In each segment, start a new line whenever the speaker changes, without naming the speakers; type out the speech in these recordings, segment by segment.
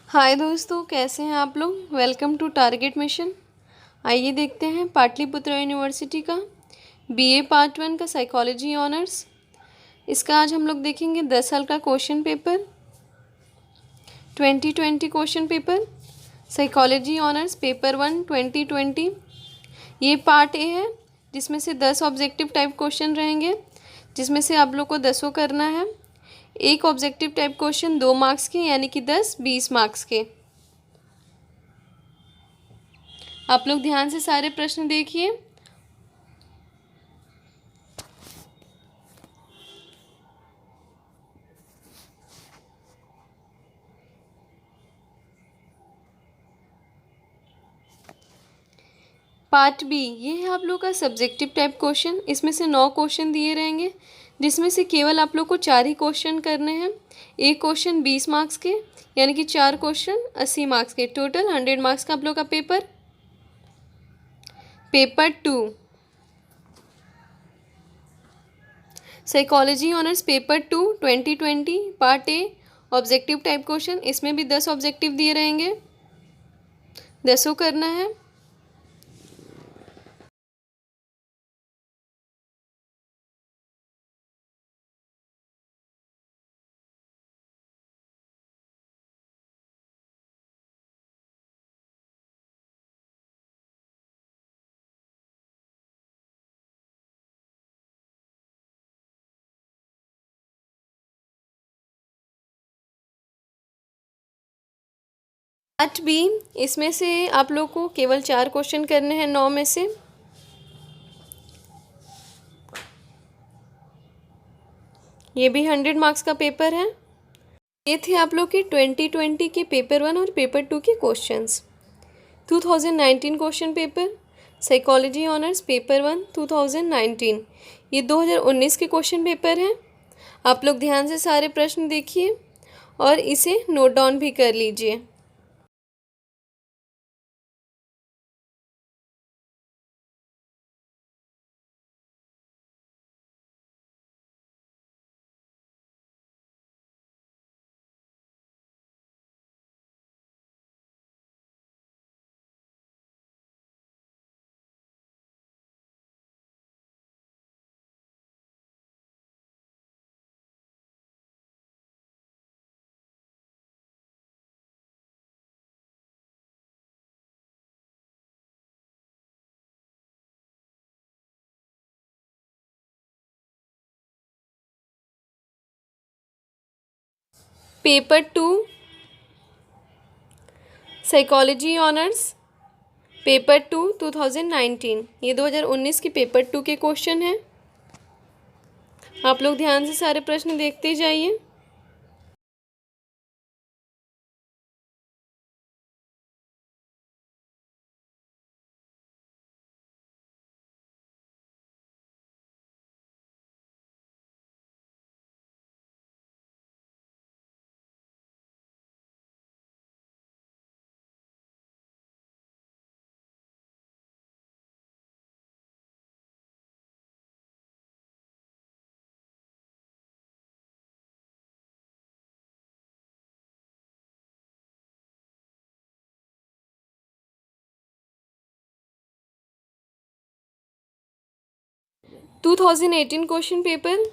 हाय दोस्तों, कैसे हैं आप लोग। Welcome to target mission. आइए देखते हैं पाटलिपुत्र यूनिवर्सिटी का बीए पार्ट 1 का साइकोलॉजी ऑनर्स। इसका आज हम लोग देखेंगे 10 साल का question paper, 2020 question paper, psychology honours paper 1 2020। ये पार्ट ए है जिसमें से 10 ऑब्जेक्टिव टाइप क्वेश्चन रहेंगे, जिसमें से आप लोग को 10 करना है। एक ऑब्जेक्टिव टाइप क्वेश्चन 2 मार्क्स के, यानी कि 10-20 मार्क्स के। आप लोग ध्यान से सारे प्रश्न देखिए। पार्ट बी, ये है आप लोग का सब्जेक्टिव टाइप क्वेश्चन। इसमें से 9 क्वेश्चन दिए रहेंगे, जिसमें से केवल आप लोग को 4 ही क्वेश्चन करने हैं। एक क्वेश्चन 20 मार्क्स के, यानी कि 4 क्वेश्चन 80 मार्क्स के। टोटल 100 मार्क्स का आप लोग का paper. Paper 2 psychology honours paper 2 2020 part A, objective type question. इसमें भी 10 ऑब्जेक्टिव दिए रहेंगे, 10 करना है। पार्ट बी, इसमें से आप लोग को केवल 4 क्वेश्चन करने हैं 9 में से। ये भी 100 मार्क्स का पेपर है। ये थे आप लोग के 2020 के पेपर 1 और पेपर 2 के questions. 2019 question paper, psychology honours paper 1 2019। ये 2019 के क्वेश्चन पेपर हैं। आप लोग ध्यान से सारे प्रश्न देखिए और इसे नोट डाउन भी कर लीजिए। Paper 2 psychology honours paper 2 2019। ये 2019 के पेपर 2 के क्वेश्चन हैं। आप लोग ध्यान से सारे प्रश्न देखते जाइए। To 2018 question paper,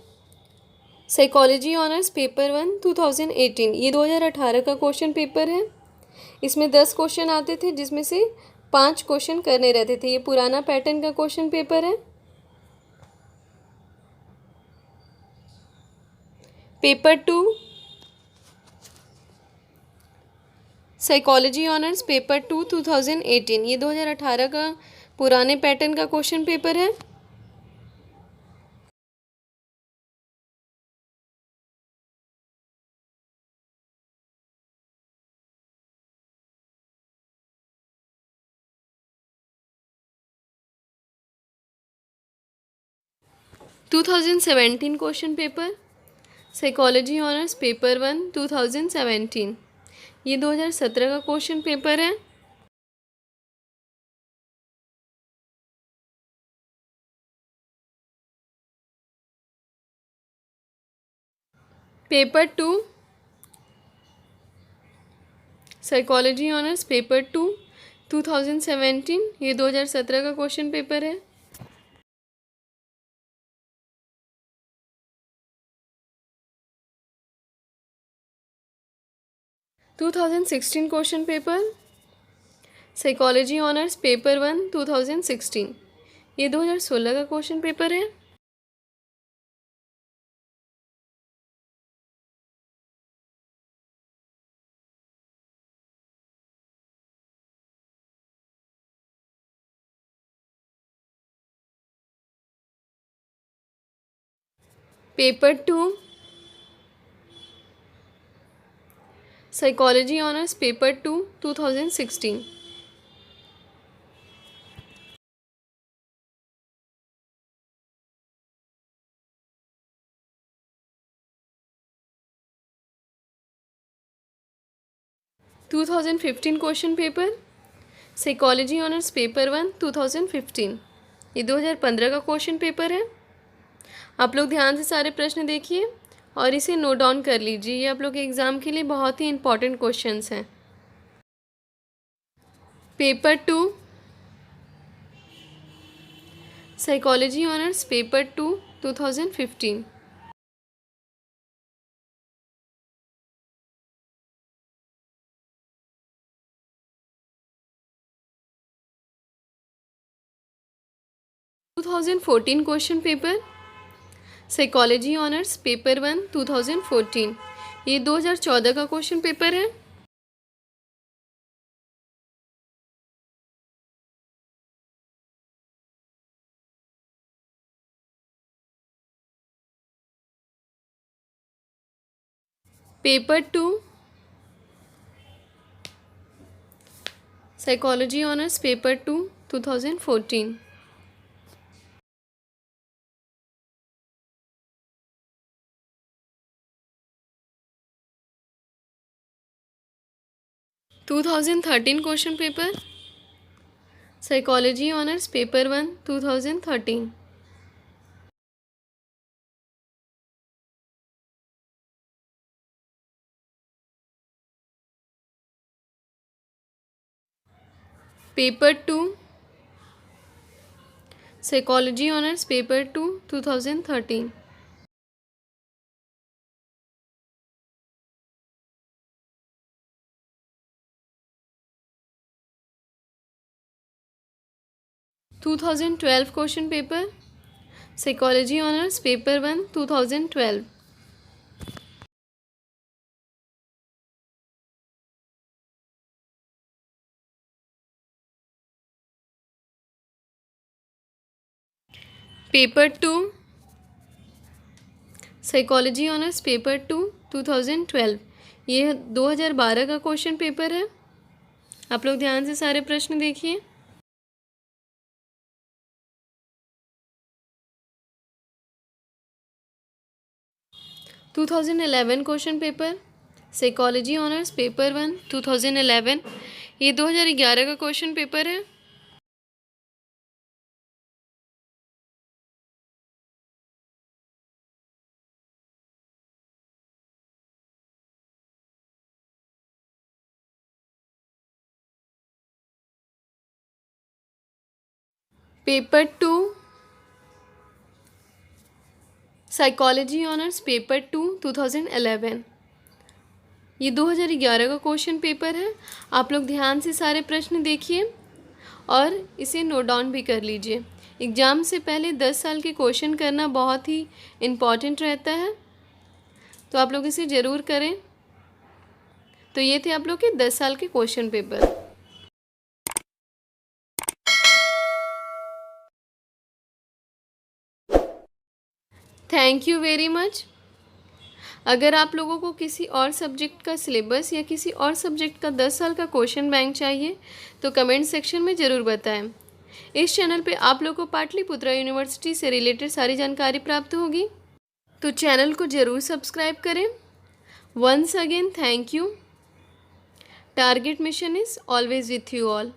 psychology honours paper 1 2018। ये 2018 का क्वेश्चन पेपर है। इसमें 10 क्वेश्चन आते थे, जिसमें से 5 क्वेश्चन करने रहते थे। ये पुराना पैटर्न का क्वेश्चन पेपर है। Paper 2 psychology honours paper 2 2018। ये 2018 का पुराने पैटर्न का क्वेश्चन पेपर है। To 2017 question paper, psychology honours paper 1 2017। ये 2017 का क्वेश्चन पेपर है। पेपर 2 साइकोलॉजी ऑनर्स पेपर 2 2017, ये 2017 का क्वेश्चन पेपर है। To 2016 question paper psychology honours paper 1 2016, ये 2016 का क्वेश्चन पेपर है। Paper 2 psychology honours paper 2 2016, to 2015 question paper psychology honours paper 1 2015, ये 2015 का क्वेश्चन पेपर है। आप लोग ध्यान से सारे प्रश्न देखिए और इसे नोट डाउन कर लीजिए, ये आप लोग के एग्ज़ाम के लिए बहुत ही इंपॉर्टेंट क्वेश्चंस हैं। Paper 2 psychology honours paper 2 2015, to 2014 question paper psychology honours paper 1 2014, ये 2014 का क्वेश्चन पेपर है। Paper 2 psychology honours paper 2 2014, to 2013 question paper psychology honours paper 1 2013, paper 2 psychology honours paper 2 2013, to 2012 question paper psychology honours paper 1 2012, paper 2 psychology honours paper 2 2012, ये 2012 का question paper है। आप लोग ध्यान से सारे प्रश्न देखिए। To 2011 question paper psychology honours paper 1 2011, ये 2011 का क्वेश्चन पेपर है। पेपर 2 साइकोलॉजी ऑनर्स पेपर 2 2011, ये 2011 का क्वेश्चन पेपर है। आप लोग ध्यान से सारे प्रश्न देखिए और इसे नोट डाउन भी कर लीजिए। एग्ज़ाम से पहले 10 साल के क्वेश्चन करना बहुत ही इम्पॉर्टेंट रहता है, तो आप लोग इसे ज़रूर करें। तो ये थे आप लोग के 10 साल के question paper. Thank you very much. अगर आप लोगों को किसी और सब्जेक्ट का सिलेबस या किसी और सब्जेक्ट का 10 साल का क्वेश्चन बैंक चाहिए तो कमेंट सेक्शन में ज़रूर बताएं। इस चैनल पे आप लोगों को पाटलिपुत्रा यूनिवर्सिटी से रिलेटेड सारी जानकारी प्राप्त होगी, तो चैनल को ज़रूर सब्सक्राइब करें। Once again thank you. Target mission is always with you all.